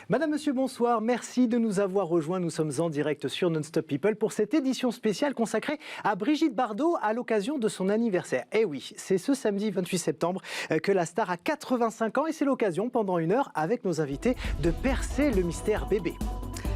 Madame, monsieur, bonsoir. Merci de nous avoir rejoints. Nous sommes en direct sur Non-Stop People pour cette édition spéciale consacrée à Brigitte Bardot à l'occasion de son anniversaire. Eh oui, c'est ce samedi 28 septembre que la star a 85 ans et c'est l'occasion, pendant une heure, avec nos invités, de percer le mystère bébé.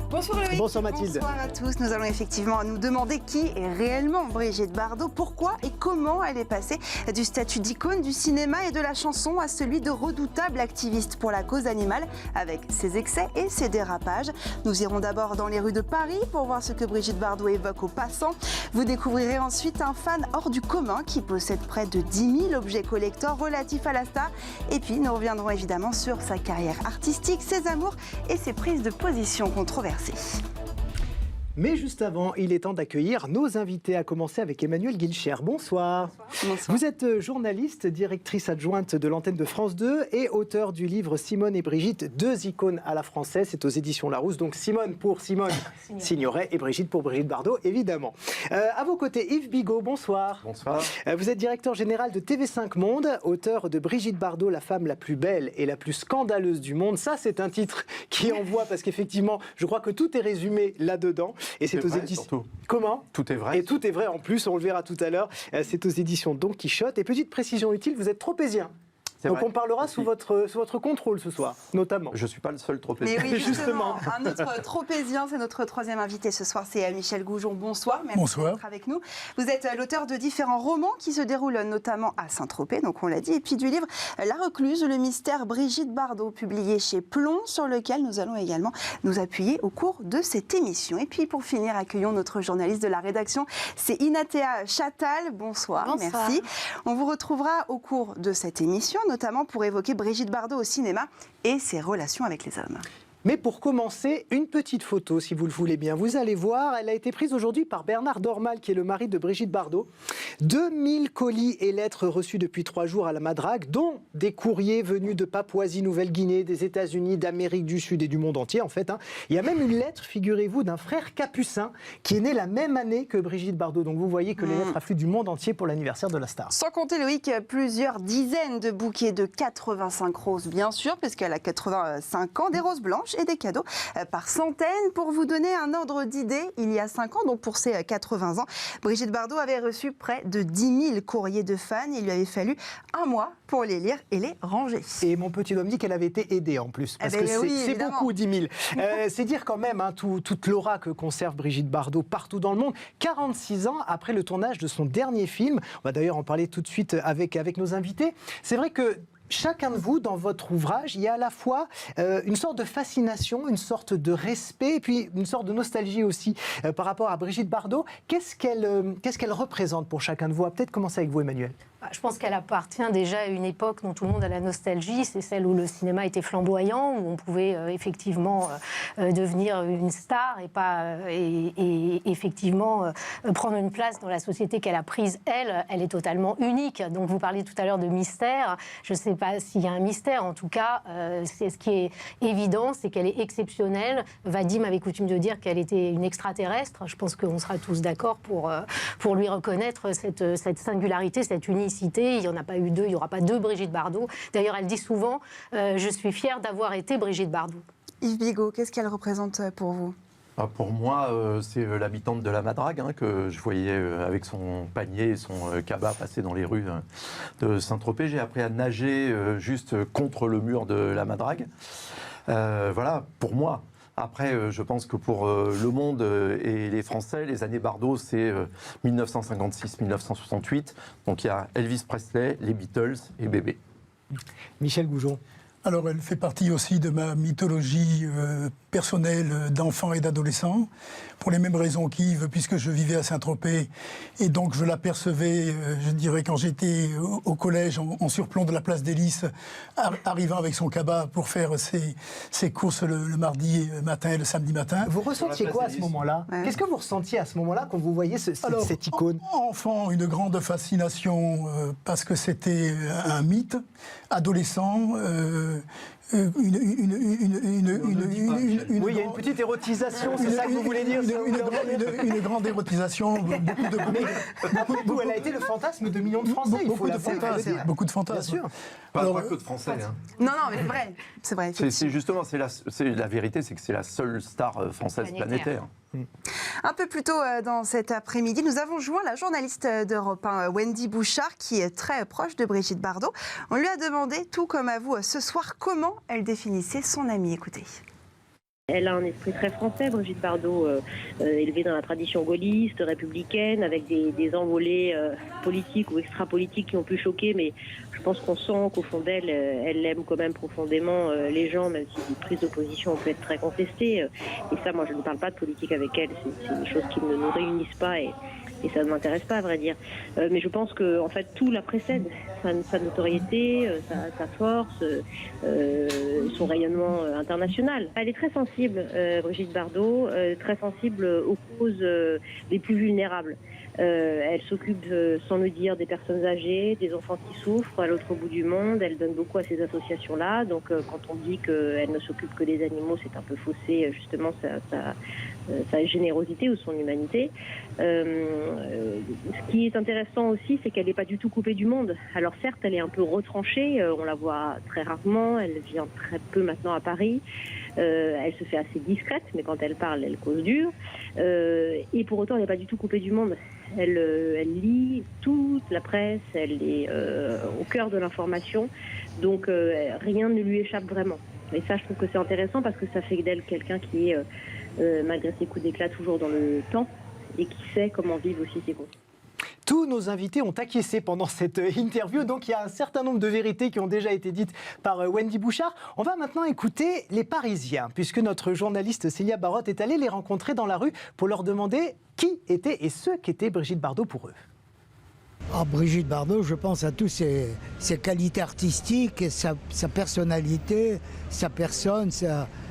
Bonsoir Loïc. Bonsoir Mathilde. Bonsoir à tous. Nous allons effectivement nous demander qui est réellement Brigitte Bardot, pourquoi et comment elle est passée du statut d'icône du cinéma et de la chanson à celui de redoutable activiste pour la cause animale avec ses excès et ses dérapages. Nous irons d'abord dans les rues de Paris pour voir ce que Brigitte Bardot évoque aux passants. Vous découvrirez ensuite un fan hors du commun qui possède près de 10 000 objets collector relatifs à la star. Et puis nous reviendrons évidemment sur sa carrière artistique, ses amours et ses prises de position controversées. Mais juste avant, il est temps d'accueillir nos invités, à commencer avec Emmanuelle Guilcher. Bonsoir. Bonsoir. Vous êtes journaliste, directrice adjointe de l'antenne de France 2 et auteur du livre Simone et Brigitte, deux icônes à la française. C'est aux éditions Larousse. Donc Simone pour Simone Signoret et Brigitte pour Brigitte Bardot, évidemment. À vos côtés, Yves Bigot, bonsoir. Bonsoir. Vous êtes directeur général de TV5 Monde, auteur de Brigitte Bardot, la femme la plus belle et la plus scandaleuse du monde. Ça, c'est un titre qui envoie parce qu'effectivement, je crois que tout est résumé là-dedans. Et c'est aux éditions. Comment ? Tout est vrai. Et tout est vrai en plus, on le verra tout à l'heure. C'est aux éditions Don Quichotte. Et petite précision utile, vous êtes tropézien. Donc on parlera sous votre contrôle ce soir, notamment. Je ne suis pas le seul tropézien. Mais oui, justement, un autre tropézien, c'est notre troisième invité ce soir, c'est Michel Goujon. Bonsoir, merci d'être avec nous. Vous êtes l'auteur de différents romans qui se déroulent notamment à Saint-Tropez, donc on l'a dit, et puis du livre La Recluse, le mystère Brigitte Bardot, publié chez Plomb, sur lequel nous allons également nous appuyer au cours de cette émission. Et puis pour finir, accueillons notre journaliste de la rédaction, c'est Inatea Chatal. Bonsoir, merci. On vous retrouvera au cours de cette émission, notamment pour évoquer Brigitte Bardot au cinéma et ses relations avec les hommes. Mais pour commencer, une petite photo, si vous le voulez bien. Vous allez voir, elle a été prise aujourd'hui par Bernard Dormal, qui est le mari de Brigitte Bardot. 2000 colis et lettres reçus depuis 3 jours à la Madrague, dont des courriers venus de Papouasie-Nouvelle-Guinée, des États-Unis, d'Amérique du Sud et du monde entier, en fait. Il y a même une lettre, figurez-vous, d'un frère capucin qui est né la même année que Brigitte Bardot. Donc vous voyez que les lettres affluent du monde entier pour l'anniversaire de la star. Sans compter, Loïc, plusieurs dizaines de bouquets de 85 roses, bien sûr, puisqu'elle a 85 ans, des roses blanches et des cadeaux par centaines. Pour vous donner un ordre d'idée, il y a 5 ans, donc pour ses 80 ans, Brigitte Bardot avait reçu près de 10 000 courriers de fans. Il lui avait fallu un mois pour les lire et les ranger. Et mon petit homme dit qu'elle avait été aidée en plus, parce que c'est beaucoup, 10 000. C'est dire quand même toute l'aura que conserve Brigitte Bardot partout dans le monde. 46 ans après le tournage de son dernier film. On va d'ailleurs en parler tout de suite avec nos invités. C'est vrai que chacun de vous, dans votre ouvrage, il y a à la fois une sorte de fascination, une sorte de respect, et puis une sorte de nostalgie aussi par rapport à Brigitte Bardot. Qu'est-ce qu'elle représente pour chacun de vous ? Peut-être commencer avec vous, Emmanuelle. Je pense qu'elle appartient déjà à une époque dont tout le monde a la nostalgie. C'est celle où le cinéma était flamboyant, où on pouvait effectivement devenir une star et effectivement prendre une place dans la société qu'elle a prise. Elle est totalement unique. Donc vous parliez tout à l'heure de mystère. Je ne sais pas s'il y a un mystère. En tout cas, c'est ce qui est évident, c'est qu'elle est exceptionnelle. Vadim avait coutume de dire qu'elle était une extraterrestre. Je pense qu'on sera tous d'accord pour lui reconnaître cette singularité, cette unicité. Il n'y en a pas eu deux, il n'y aura pas deux Brigitte Bardot. D'ailleurs, elle dit souvent « Je suis fière d'avoir été Brigitte Bardot ». Yves Bigot, qu'est-ce qu'elle représente pour vous ? Pour moi, c'est l'habitante de la Madrague que je voyais avec son panier et son cabas passer dans les rues de Saint-Tropez. J'ai appris à nager juste contre le mur de la Madrague. Voilà, pour moi. Après, je pense que pour le monde et les Français, les années Bardot, c'est 1956-1968. Donc il y a Elvis Presley, les Beatles et Bébé. Michel Goujon. Alors, elle fait partie aussi de ma mythologie personnelle d'enfant et d'adolescent, pour les mêmes raisons qu'Yves, puisque je vivais à Saint-Tropez, et donc je l'apercevais, je dirais, quand j'étais au collège, en surplomb de la place des Lys, arrivant avec son cabas pour faire ses courses le mardi matin et le samedi matin. Vous ressentiez quoi à ce moment-là ? Qu'est-ce que vous ressentiez à ce moment-là quand vous voyez cette icône ? Enfant, une grande fascination, parce que c'était un mythe. Adolescent, Oui, il y a une petite érotisation, c'est ça que vous voulez dire? Une grande érotisation. Elle a été le fantasme de millions de Français. Beaucoup de fantasmes. Bien sûr. Pas que de Français. Hein. Non, mais c'est vrai. C'est justement, la vérité, c'est que c'est la seule star française planétaire. Un peu plus tôt dans cet après-midi, nous avons joint la journaliste d'Europe 1, Wendy Bouchard, qui est très proche de Brigitte Bardot. On lui a demandé, tout comme à vous ce soir, comment elle définissait son amie. Écoutez. Elle a un esprit très français, Brigitte Bardot, élevée dans la tradition gaulliste, républicaine, avec des envolées politiques ou extra-politiques qui ont pu choquer, mais je pense qu'on sent qu'au fond d'elle, elle aime quand même profondément les gens, même si les prises d'opposition ont pu être très contestées. Et ça, moi, je ne parle pas de politique avec elle, c'est des choses qui ne nous réunissent pas et ça ne m'intéresse pas, à vrai dire. Mais je pense que en fait, tout la précède. Sa notoriété, sa force, son rayonnement international. Elle est très sensible, Brigitte Bardot, très sensible aux causes les plus vulnérables. Elle s'occupe, sans le dire, des personnes âgées, des enfants qui souffrent à l'autre bout du monde. Elle donne beaucoup à ces associations-là. Donc, quand on dit qu'elle ne s'occupe que des animaux, c'est un peu faussé, justement, sa générosité ou son humanité. Ce qui est intéressant aussi, c'est qu'elle n'est pas du tout coupée du monde. Alors, certes, elle est un peu retranchée. On la voit très rarement. Elle vient très peu maintenant à Paris. Elle se fait assez discrète, mais quand elle parle, elle cause dur. Et pour autant, elle n'est pas du tout coupée du monde. Elle lit toute la presse, elle est au cœur de l'information, donc rien ne lui échappe vraiment. Et ça, je trouve que c'est intéressant parce que ça fait d'elle quelqu'un qui est, malgré ses coups d'éclat, toujours dans le temps et qui sait comment vivre aussi ses conflits. Tous nos invités ont acquiescé pendant cette interview, donc il y a un certain nombre de vérités qui ont déjà été dites par Wendy Bouchard. On va maintenant écouter les Parisiens, puisque notre journaliste Célia Barotte est allée les rencontrer dans la rue pour leur demander qui était et ce qu'était Brigitte Bardot pour eux. Ah, Brigitte Bardot, je pense à toutes ses qualités artistiques, sa personnalité, sa personne.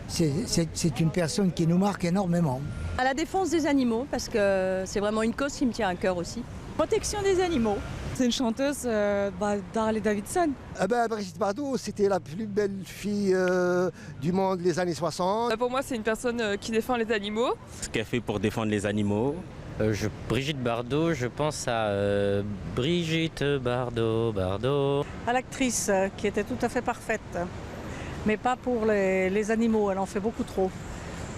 C'est une personne qui nous marque énormément. À la défense des animaux, parce que c'est vraiment une cause qui me tient à cœur aussi. Protection des animaux. C'est une chanteuse d'Harley Davidson. Brigitte Bardot, c'était la plus belle fille du monde des années 60. Pour moi, c'est une personne qui défend les animaux. Ce qu'elle fait pour défendre les animaux. Brigitte Bardot, je pense à Brigitte Bardot. À l'actrice qui était tout à fait parfaite, mais pas pour les animaux, elle en fait beaucoup trop.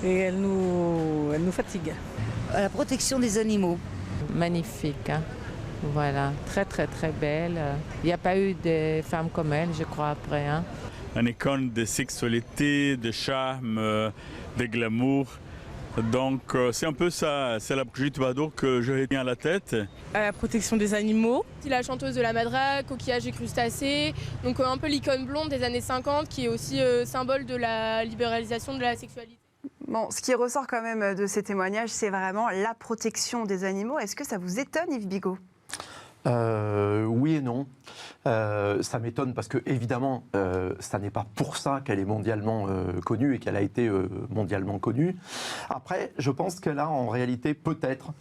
Et elle nous fatigue. À la protection des animaux. Magnifique, hein. Voilà, très très très belle. Il n'y a pas eu de femmes comme elle, je crois, après. Hein. Un icône de sexualité, de charme, de glamour. Donc c'est un peu ça, c'est la Brigitte Bardot que je retiens à la tête. À la protection des animaux. C'est la chanteuse de la Madrague, Coquillages et crustacés, donc un peu l'icône blonde des années 50 qui est aussi symbole de la libéralisation de la sexualité. Bon, ce qui ressort quand même de ces témoignages, c'est vraiment la protection des animaux. Est-ce que ça vous étonne, Yves Bigot ? Oui et non. Ça m'étonne parce que, évidemment, ça n'est pas pour ça qu'elle est mondialement connue et qu'elle a été mondialement connue. Après, je pense qu'elle a en réalité peut-être,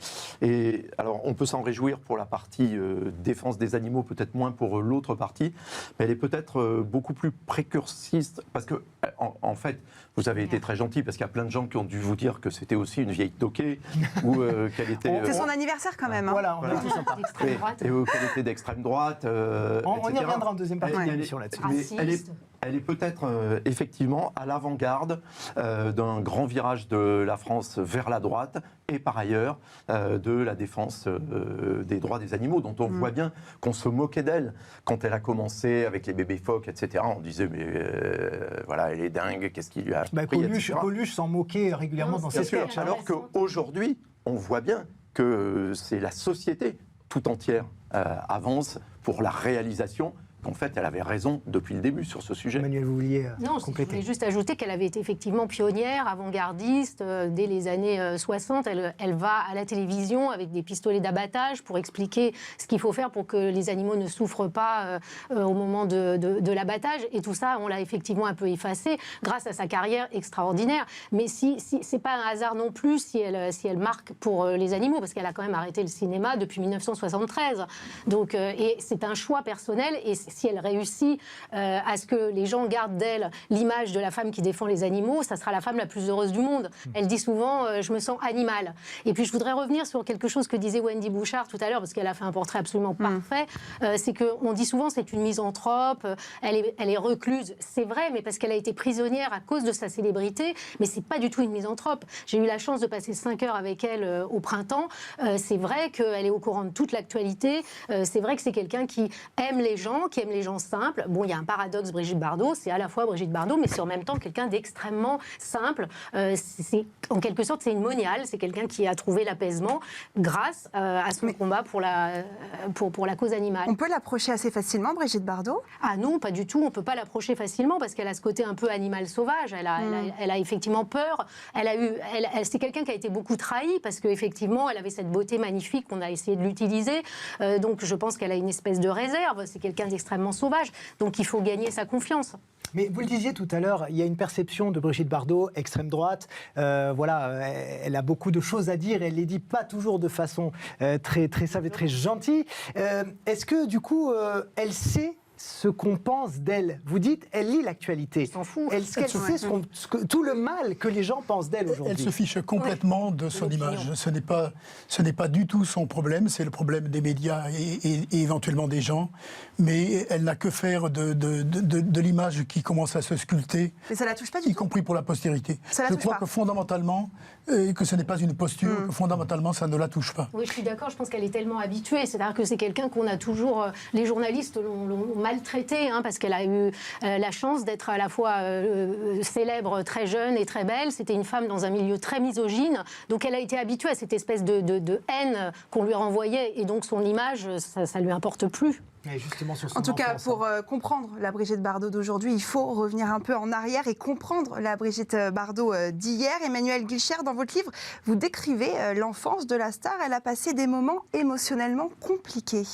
et alors on peut s'en réjouir pour la partie défense des animaux, peut-être moins pour l'autre partie, mais elle est peut-être beaucoup plus précursiste parce que, en fait, vous avez été très gentil parce qu'il y a plein de gens qui ont dû vous dire que c'était aussi une vieille toquée ou qu'elle était. C'est son anniversaire quand même. Hein. Voilà, on est tous sympa. Et qu'elle était d'extrême droite. On y reviendra en deuxième partie de l'émission là-dessus. Elle est peut-être effectivement à l'avant-garde d'un grand virage de la France vers la droite et par ailleurs de la défense des droits des animaux dont on voit bien qu'on se moquait d'elle quand elle a commencé avec les bébés phoques, etc. On disait mais voilà, elle est dingue, qu'est-ce qui lui a pris, Coluche s'en moquait régulièrement dans ses sketchs. Alors qu'aujourd'hui, on voit bien que c'est la société tout entière avance pour la réalisation. En fait, elle avait raison depuis le début sur ce sujet. Emmanuel, vous vouliez compléter. Je voulais juste ajouter qu'elle avait été effectivement pionnière, avant-gardiste. Dès les années 60, elle va à la télévision avec des pistolets d'abattage pour expliquer ce qu'il faut faire pour que les animaux ne souffrent pas au moment de l'abattage. Et tout ça, on l'a effectivement un peu effacé grâce à sa carrière extraordinaire. Mais c'est pas un hasard non plus si elle marque pour les animaux, parce qu'elle a quand même arrêté le cinéma depuis 1973. Donc, et c'est un choix personnel et si elle réussit à ce que les gens gardent d'elle l'image de la femme qui défend les animaux, ça sera la femme la plus heureuse du monde. Elle dit souvent je me sens animale. Et puis je voudrais revenir sur quelque chose que disait Wendy Bouchard tout à l'heure, parce qu'elle a fait un portrait absolument parfait. C'est qu'on dit souvent c'est une misanthrope, elle est recluse. C'est vrai, mais parce qu'elle a été prisonnière à cause de sa célébrité, mais c'est pas du tout une misanthrope. J'ai eu la chance de passer 5 heures avec elle au printemps. C'est vrai qu'elle est au courant de toute l'actualité. C'est vrai que c'est quelqu'un qui aime les gens, qui aime les gens simples. Bon, il y a un paradoxe, Brigitte Bardot, c'est à la fois Brigitte Bardot, mais c'est en même temps quelqu'un d'extrêmement simple. En quelque sorte, c'est une moniale, c'est quelqu'un qui a trouvé l'apaisement grâce à son combat pour la cause animale. On peut l'approcher assez facilement, Brigitte Bardot ? Ah non, pas du tout, on ne peut pas l'approcher facilement parce qu'elle a ce côté un peu animal sauvage, elle a effectivement peur, c'est quelqu'un qui a été beaucoup trahi parce qu'effectivement, elle avait cette beauté magnifique, on a essayé de l'utiliser, donc je pense qu'elle a une espèce de réserve, c'est quelqu'un d'extrêmement sauvage, donc il faut gagner sa confiance. Mais vous le disiez tout à l'heure, il y a une perception de Brigitte Bardot, extrême droite. Voilà, elle a beaucoup de choses à dire. Elle ne les dit pas toujours de façon très, très simple et très gentille. Est-ce que, du coup, elle sait ce qu'on pense d'elle? Vous dites, elle lit l'actualité. Elle s'en fout. Elle sait tout le mal que les gens pensent d'elle aujourd'hui. Elle se fiche complètement de son image. Ce n'est pas du tout son problème. C'est le problème des médias et éventuellement des gens. Mais elle n'a que faire de l'image qui commence à se sculpter. Mais ça la touche pas du tout. Y compris pour la postérité. Je crois que fondamentalement, que ce n'est pas une posture, que fondamentalement, ça ne la touche pas. Oui, je suis d'accord. Je pense qu'elle est tellement habituée. C'est-à-dire que c'est quelqu'un qu'on a toujours... les journalistes l'ont maltraitée, parce qu'elle a eu la chance d'être à la fois célèbre, très jeune et très belle. C'était une femme dans un milieu très misogyne. Donc elle a été habituée à cette espèce de haine qu'on lui renvoyait. Et donc son image, ça ne lui importe plus. En tout cas, pour comprendre la Brigitte Bardot d'aujourd'hui, il faut revenir un peu en arrière et comprendre la Brigitte Bardot d'hier. Emmanuel Guilcher, dans votre livre, vous décrivez l'enfance de la star. Elle a passé des moments émotionnellement compliqués.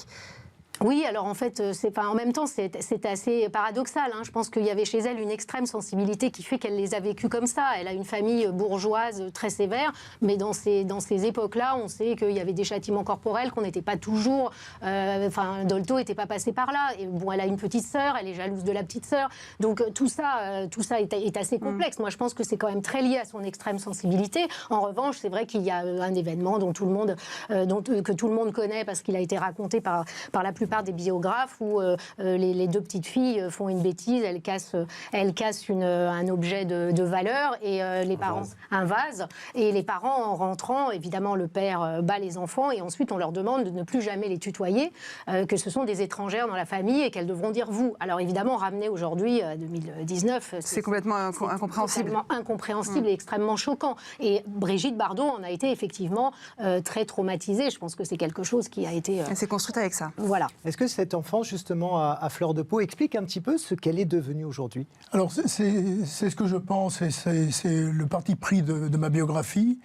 Oui, alors en fait, en même temps, c'est assez paradoxal. Je pense qu'il y avait chez elle une extrême sensibilité qui fait qu'elle les a vécues comme ça. Elle a une famille bourgeoise très sévère, mais dans ces époques-là, on sait qu'il y avait des châtiments corporels, qu'on n'était pas toujours... Dolto n'était pas passé par là. Et bon, elle a une petite sœur, elle est jalouse de la petite sœur. Donc tout ça est assez complexe. Moi, je pense que c'est quand même très lié à son extrême sensibilité. En revanche, c'est vrai qu'il y a un événement que tout le monde connaît parce qu'il a été raconté par la plupart des biographes où les deux petites filles font une bêtise, elles cassent un objet de valeur et les parents, un vase, et les parents en rentrant, évidemment le père bat les enfants et ensuite on leur demande de ne plus jamais les tutoyer, que ce sont des étrangères dans la famille et qu'elles devront dire vous. Alors évidemment ramené aujourd'hui à 2019, c'est complètement incompréhensible. Incompréhensible et extrêmement choquant. Et Brigitte Bardot en a été effectivement très traumatisée. Je pense que c'est quelque chose qui a été... Elle s'est construite avec ça. Voilà. Est-ce que cette enfance, justement, à fleur de peau, explique un petit peu ce qu'elle est devenue aujourd'hui? Alors, c'est ce que je pense, et c'est le parti pris de ma biographie.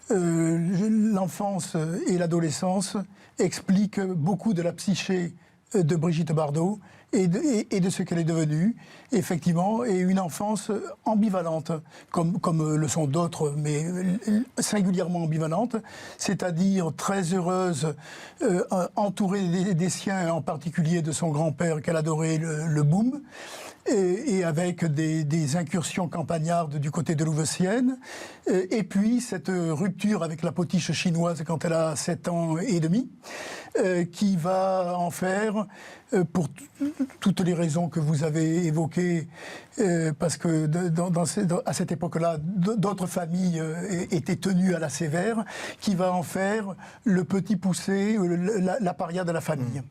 L'enfance et l'adolescence expliquent beaucoup de la psyché de Brigitte Bardot et de ce qu'elle est devenue, effectivement, et une enfance ambivalente, comme le sont d'autres, mais singulièrement ambivalente, c'est-à-dire très heureuse, entourée des siens, en particulier de son grand-père qu'elle adorait, le Boom, et avec des incursions campagnardes du côté de Louveciennes, et puis cette rupture avec la potiche chinoise quand elle a 7 ans et demi, qui va en faire, pour toutes les raisons que vous avez évoquées, parce que à cette époque-là, d'autres familles étaient tenues à la sévère, qui va en faire le petit poussé, la paria de la famille.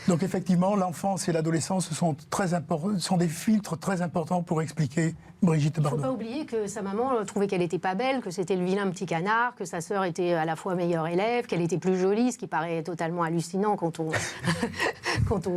Donc effectivement, l'enfance et l'adolescence sont des filtres très importants pour expliquer Brigitte Bardot. Il ne faut pas oublier que sa maman trouvait qu'elle n'était pas belle, que c'était le vilain petit canard, que sa sœur était à la fois meilleure élève, qu'elle était plus jolie, ce qui paraît totalement hallucinant quand on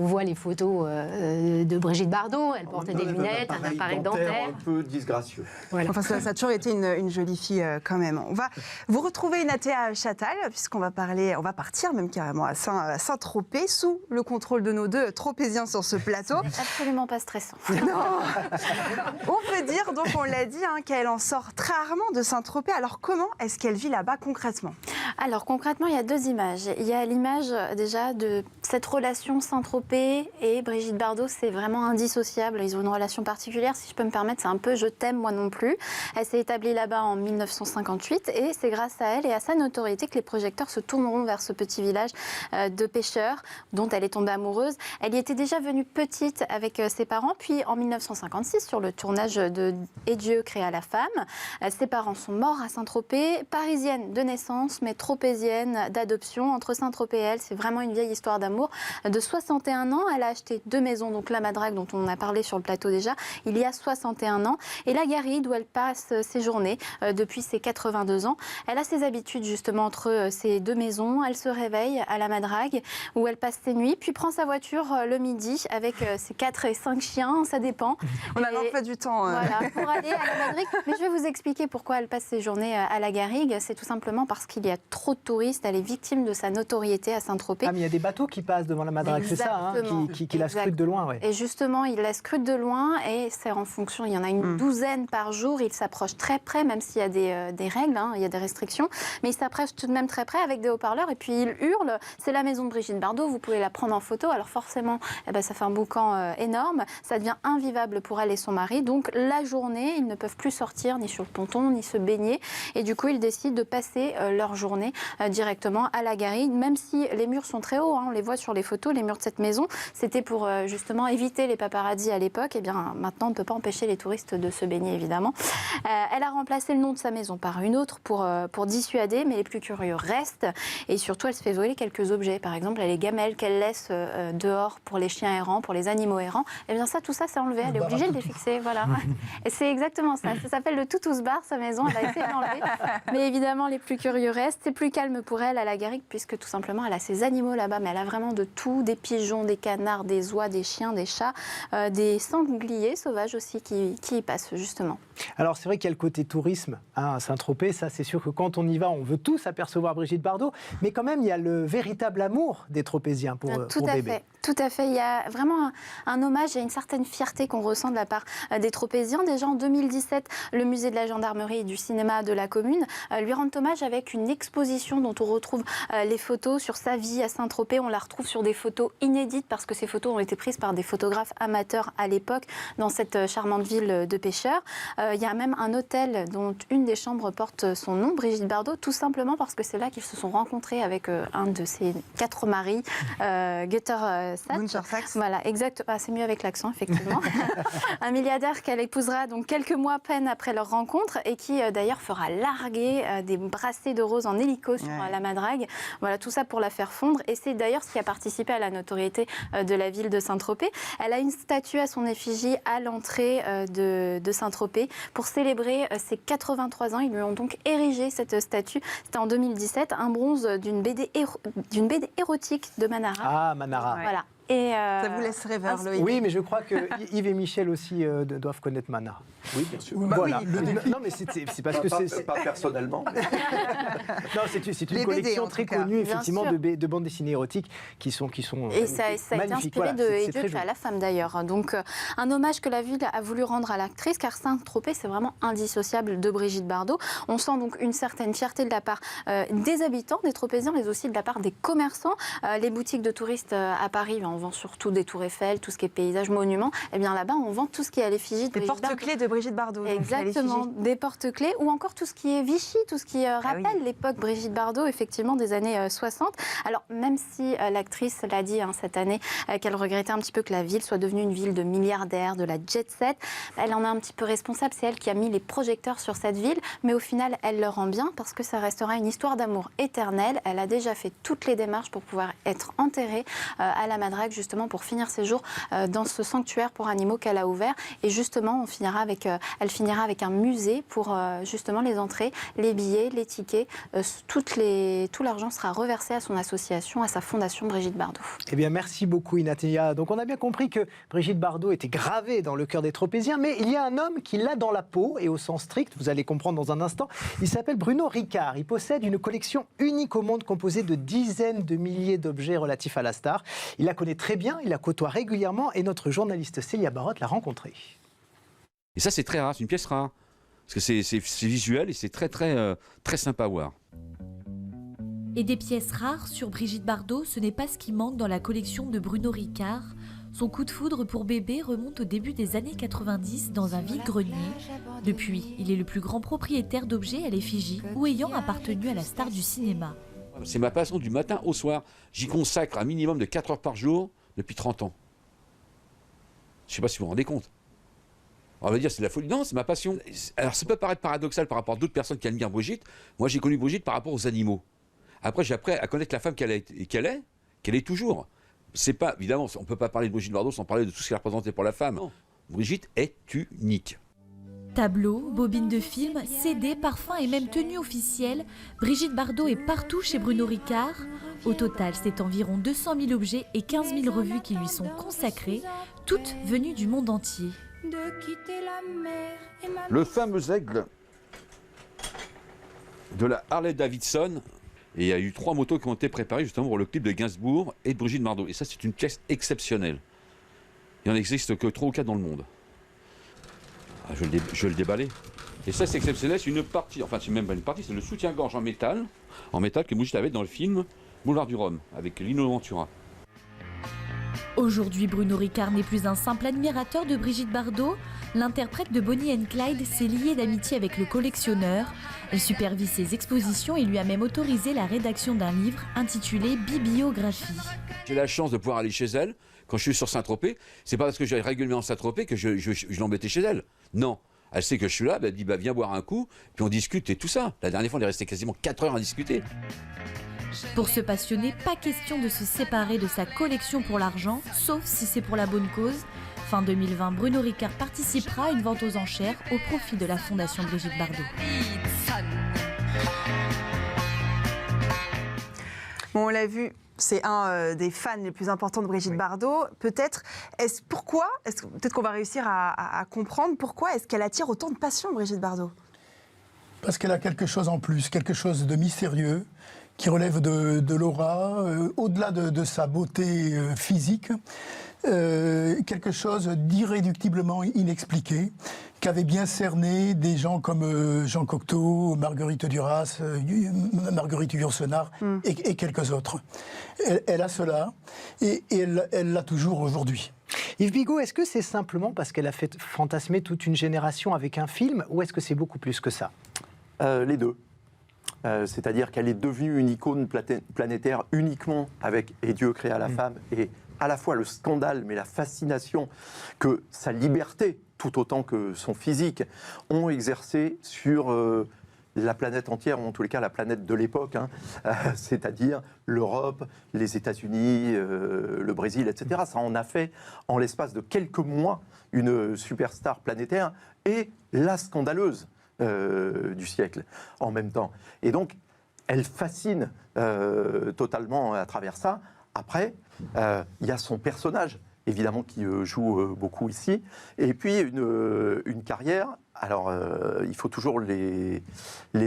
voit les photos de Brigitte Bardot. Elle portait des lunettes, un appareil dentaire. Un peu disgracieux. Voilà. Enfin, ça a toujours été une jolie fille quand même. On va vous retrouver Natea Chattal, puisqu'on va partir même carrément à Saint-Tropez, sous le contrôle de nos deux tropéziens sur ce plateau. Absolument pas stressant. Non. On peut dire, donc on l'a dit, qu'elle en sort très rarement de Saint-Tropez. Alors comment est-ce qu'elle vit là-bas concrètement ? Alors concrètement, il y a 2 images. Il y a l'image déjà de cette relation Saint-Tropez et Brigitte Bardot, c'est vraiment indissociable. Ils ont une relation particulière, si je peux me permettre, c'est un peu « je t'aime, moi non plus ». Elle s'est établie là-bas en 1958 et c'est grâce à elle et à sa notoriété que les projecteurs se tourneront vers ce petit village de pêcheurs dont elle est tombée amoureuse. Elle y était déjà venue petite avec ses parents, puis en 1956, sur le tournage de « Et Dieu créa la femme », ses parents sont morts à Saint-Tropez, parisienne de naissance, mais tropézienne d'adoption. Entre Saint-Tropez et elle, c'est vraiment une vieille histoire d'amour. De 61 ans, elle a acheté 2 maisons, donc la Madrague dont on a parlé sur le plateau déjà, il y a 61 ans, et la Garrigue où elle passe ses journées depuis ses 82 ans. Elle a ses habitudes justement entre ces 2 maisons. Elle se réveille à la Madrague où elle passe ses nuits, puis prend sa voiture le midi avec ses 4 et 5 chiens, ça dépend. On a l'emploi du temps. Voilà, pour aller à la Madrague. Mais je vais vous expliquer pourquoi elle passe ses journées à la Garrigue. C'est tout simplement parce qu'il y a trop de touristes. Elle est victime de sa notoriété à Saint-Tropez. Ah, mais il y a des bateaux qui passent devant la Madrague, c'est ça, hein, qui la scrutent de loin. Ouais. Et justement, il la scrute de loin et c'est en fonction, il y en a une douzaine par jour. Il s'approche très près, même s'il y a des règles, hein, il y a des restrictions. Mais il s'approche tout de même très près avec des haut-parleurs et puis il hurle. C'est la maison de Brigitte Bardot, vous pouvez la prendre en photo. Alors forcément, ça fait un boucan énorme. Ça devient invivable pour elle et son mari. Donc la journée, ils ne peuvent plus sortir ni sur le ponton, ni se baigner. Et du coup, ils décident de passer leur journée directement à la Garrigue, même si les murs sont très hauts, hein, on les voit sur les photos, les murs de cette maison. C'était pour justement éviter les paparazzis à l'époque. Et bien maintenant, on ne peut pas empêcher les touristes de se baigner, évidemment. Elle a remplacé le nom de sa maison par une autre pour dissuader, mais les plus curieux restent. Et surtout, elle se fait voler quelques objets. Par exemple, les gamelles qu'elle laisse dehors pour les chiens errants, pour les animaux errants. Et bien ça, tout ça, c'est enlevé. Elle est obligée de les fixer. Voilà. Et c'est exactement ça. Ça s'appelle le Toutous Bar, sa maison. Elle a été enlevée. Mais évidemment, les plus curieux restent. C'est plus calme pour elle à la Garrigue, puisque tout simplement, elle a ses animaux là-bas. Mais elle a vraiment de tout. Des pigeons, des canards, des oies, des chiens, des chats, des sangliers sauvages aussi qui y passent, justement. Alors, c'est vrai qu'il y a le côté tourisme à Saint-Tropez. Ça, c'est sûr que quand on y va, on veut tous apercevoir Brigitte Bardot. Mais quand même, il y a le véritable amour des Tropéziens pour bébé. Tout à fait. Il y a vraiment un hommage et une certaine fierté qu'on ressent de la part des Tropéziens. Déjà en 2017, le musée de la gendarmerie et du cinéma de la commune lui rend hommage avec une exposition dont on retrouve les photos sur sa vie à Saint-Tropez. On la retrouve sur des photos inédites parce que ces photos ont été prises par des photographes amateurs à l'époque dans cette charmante ville de pêcheurs. Il y a même un hôtel dont une des chambres porte son nom, Brigitte Bardot, tout simplement parce que c'est là qu'ils se sont rencontrés avec un de ses 4 maris, Günther Sachs. Voilà, exact. Ah, c'est mieux avec l'accent, effectivement. Un milliardaire qu'elle épousera donc quelques mois à peine après leur rencontre et qui d'ailleurs fera larguer des brassées de roses en hélico sur la Madrague. Voilà, tout ça pour la faire fondre. Et c'est d'ailleurs ce qui a participé à la notoriété de la ville de Saint-Tropez. Elle a une statue à son effigie à l'entrée de Saint-Tropez pour célébrer ses 83 ans. Ils lui ont donc érigé cette statue. C'était en 2017, un bronze d'une BD érotique de Manara. Ah, Manara. Voilà. Et ça vous laisse rêveur, Loïc. Oui, mais je crois que Yves et Michel aussi doivent connaître Manara. Oui, bien sûr. Voilà. Oui. Non, mais c'est parce que c'est... Pas personnellement. Non, c'est une collection très connue, effectivement, de bandes dessinées érotiques qui sont et ça a été inspiré de Et Dieu créa la femme, d'ailleurs. Donc, un hommage que la ville a voulu rendre à l'actrice, car Saint-Tropez, c'est vraiment indissociable de Brigitte Bardot. On sent donc une certaine fierté de la part des habitants, des Tropéziens, mais aussi de la part des commerçants. Les boutiques de touristes à Paris, on vend surtout des tours Eiffel, tout ce qui est paysage, monuments. Et bien là-bas, on vend tout ce qui est à l'effigie de Brigitte Bardot. Des porte-clés de Brigitte Bardot. Exactement, des porte-clés ou encore tout ce qui est Vichy, tout ce qui rappelle l'époque Brigitte Bardot, effectivement, des années 60. Alors, même si l'actrice l'a dit cette année, qu'elle regrettait un petit peu que la ville soit devenue une ville de milliardaires, de la jet-set, elle en est un petit peu responsable. C'est elle qui a mis les projecteurs sur cette ville, mais au final, elle le rend bien parce que ça restera une histoire d'amour éternelle. Elle a déjà fait toutes les démarches pour pouvoir être enterrée à la Madrague, justement pour finir ses jours dans ce sanctuaire pour animaux qu'elle a ouvert. Et justement, elle finira avec un musée pour justement les entrées, les billets, les tickets. Tout l'argent sera reversé à son association, à sa fondation Brigitte Bardot. Eh bien, merci beaucoup, Inatia. Donc, on a bien compris que Brigitte Bardot était gravée dans le cœur des Tropéziens, mais il y a un homme qui l'a dans la peau, et au sens strict, vous allez comprendre dans un instant. Il s'appelle Bruno Ricard. Il possède une collection unique au monde composée de dizaines de milliers d'objets relatifs à la star. Il la connaît très bien, il la côtoie régulièrement, et notre journaliste Célia Barotte l'a rencontré. Et ça, c'est très rare, c'est une pièce rare. Parce que c'est visuel et c'est très sympa à voir. Et des pièces rares sur Brigitte Bardot, ce n'est pas ce qui manque dans la collection de Bruno Ricard. Son coup de foudre pour bébé remonte au début des années 90 dans un vide-grenier. Depuis, il est le plus grand propriétaire d'objets à l'effigie ou ayant appartenu à la star du cinéma. C'est ma passion du matin au soir. J'y consacre un minimum de 4 heures par jour depuis 30 ans. Je ne sais pas si vous vous rendez compte. On va dire c'est de la folie. Non, c'est ma passion. Alors ça peut paraître paradoxal par rapport à d'autres personnes qui admirent Brigitte. Moi j'ai connu Brigitte par rapport aux animaux. Après j'ai appris à connaître la femme qu'elle est toujours. C'est pas, évidemment, on ne peut pas parler de Brigitte Bardot sans parler de tout ce qu'elle représentait pour la femme. Non. Brigitte est unique. Tableaux, bobines de films, CD, parfums et même tenues officielles, Brigitte Bardot est partout chez Bruno Ricard. Au total, c'est environ 200 000 objets et 15 000 revues qui lui sont consacrées, toutes venues du monde entier. Le fameux aigle de la Harley-Davidson. Et il y a eu 3 motos qui ont été préparées justement pour le clip de Gainsbourg et de Brigitte Bardot. Et ça, c'est une pièce exceptionnelle. Il n'en existe que 3 ou 4 dans le monde. Ah, je vais le déballer. Et ça, c'est exceptionnel. C'est une partie, enfin, c'est même pas une partie, c'est le soutien-gorge en métal que Brigitte avait dans le film Boulevard du Rhum, avec Lino Ventura. Aujourd'hui, Bruno Ricard n'est plus un simple admirateur de Brigitte Bardot. L'interprète de Bonnie and Clyde s'est liée d'amitié avec le collectionneur. Elle supervise ses expositions et lui a même autorisé la rédaction d'un livre intitulé Bibliographie. J'ai la chance de pouvoir aller chez elle. Quand je suis sur Saint-Tropez, c'est pas parce que j'allais régulièrement à Saint-Tropez que je l'embêtais chez elle. Non. Elle sait que je suis là, elle dit bah, viens boire un coup, puis on discute et tout ça. La dernière fois, on est resté quasiment 4 heures à discuter. Pour ce passionné, pas question de se séparer de sa collection pour l'argent, sauf si c'est pour la bonne cause. Fin 2020, Bruno Ricard participera à une vente aux enchères au profit de la Fondation Brigitte Bardot. Bon, on l'a vu, c'est un des fans les plus importants de Brigitte Bardot. Peut-être qu'on va réussir à comprendre pourquoi est-ce qu'elle attire autant de passion, Brigitte Bardot? Parce qu'elle a quelque chose en plus, quelque chose de mystérieux, qui relève de l'aura, au-delà de sa beauté physique, quelque chose d'irréductiblement inexpliqué, qu'avaient bien cerné des gens comme Jean Cocteau, Marguerite Duras, Marguerite Yourcenar et quelques autres. Elle a cela, et elle l'a toujours aujourd'hui. Yves Bigot, est-ce que c'est simplement parce qu'elle a fait fantasmer toute une génération avec un film, ou est-ce que c'est beaucoup plus que ça? Les deux. C'est-à-dire qu'elle est devenue une icône planétaire uniquement avec « Et Dieu créa la femme » et à la fois le scandale, mais la fascination que sa liberté, tout autant que son physique, ont exercé sur la planète entière, ou en tous les cas la planète de l'époque, c'est-à-dire l'Europe, les États-Unis, le Brésil, etc. Ça en a fait, en l'espace de quelques mois, une superstar planétaire et la scandaleuse du siècle en même temps. Et donc, elle fascine totalement à travers ça. Après, il y a son personnage, évidemment, qui joue beaucoup ici. Et puis, une carrière. Alors, il faut toujours les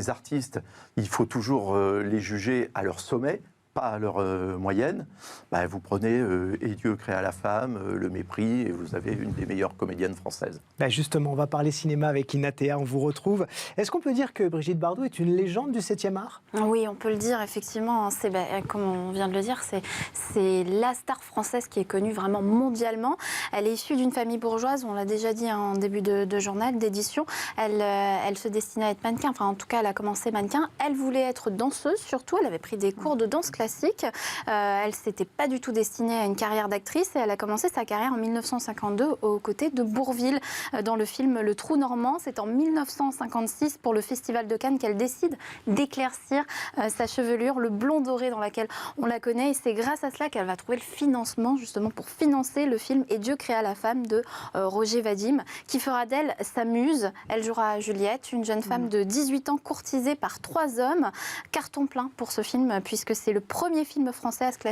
artistes, il faut toujours les juger à leur sommet, pas à leur moyenne. Bah, vous prenez Et Dieu créa la femme, Le Mépris, et vous avez une des meilleures comédiennes françaises. Bah justement, on va parler cinéma avec Inatea, on vous retrouve. Est-ce qu'on peut dire que Brigitte Bardot est une légende du 7e art? Oui, on peut le dire, effectivement. C'est, comme on vient de le dire, c'est la star française qui est connue vraiment mondialement. Elle est issue d'une famille bourgeoise, on l'a déjà dit en début de journal, d'édition. Elle se destinait à être mannequin, enfin en tout cas elle a commencé mannequin. Elle voulait être danseuse surtout, elle avait pris des cours de danse classique. Elle ne s'était pas du tout destinée à une carrière d'actrice et elle a commencé sa carrière en 1952 aux côtés de Bourvil dans le film Le Trou Normand. C'est en 1956 pour le Festival de Cannes qu'elle décide d'éclaircir sa chevelure, le blond doré dans laquelle on la connaît, et c'est grâce à cela qu'elle va trouver le financement justement pour financer le film Et Dieu créa la femme de Roger Vadim, qui fera d'elle sa muse. Elle jouera Juliette, une jeune femme de 18 ans courtisée par 3 hommes. Carton plein pour ce film puisque c'est le premier film français à se classer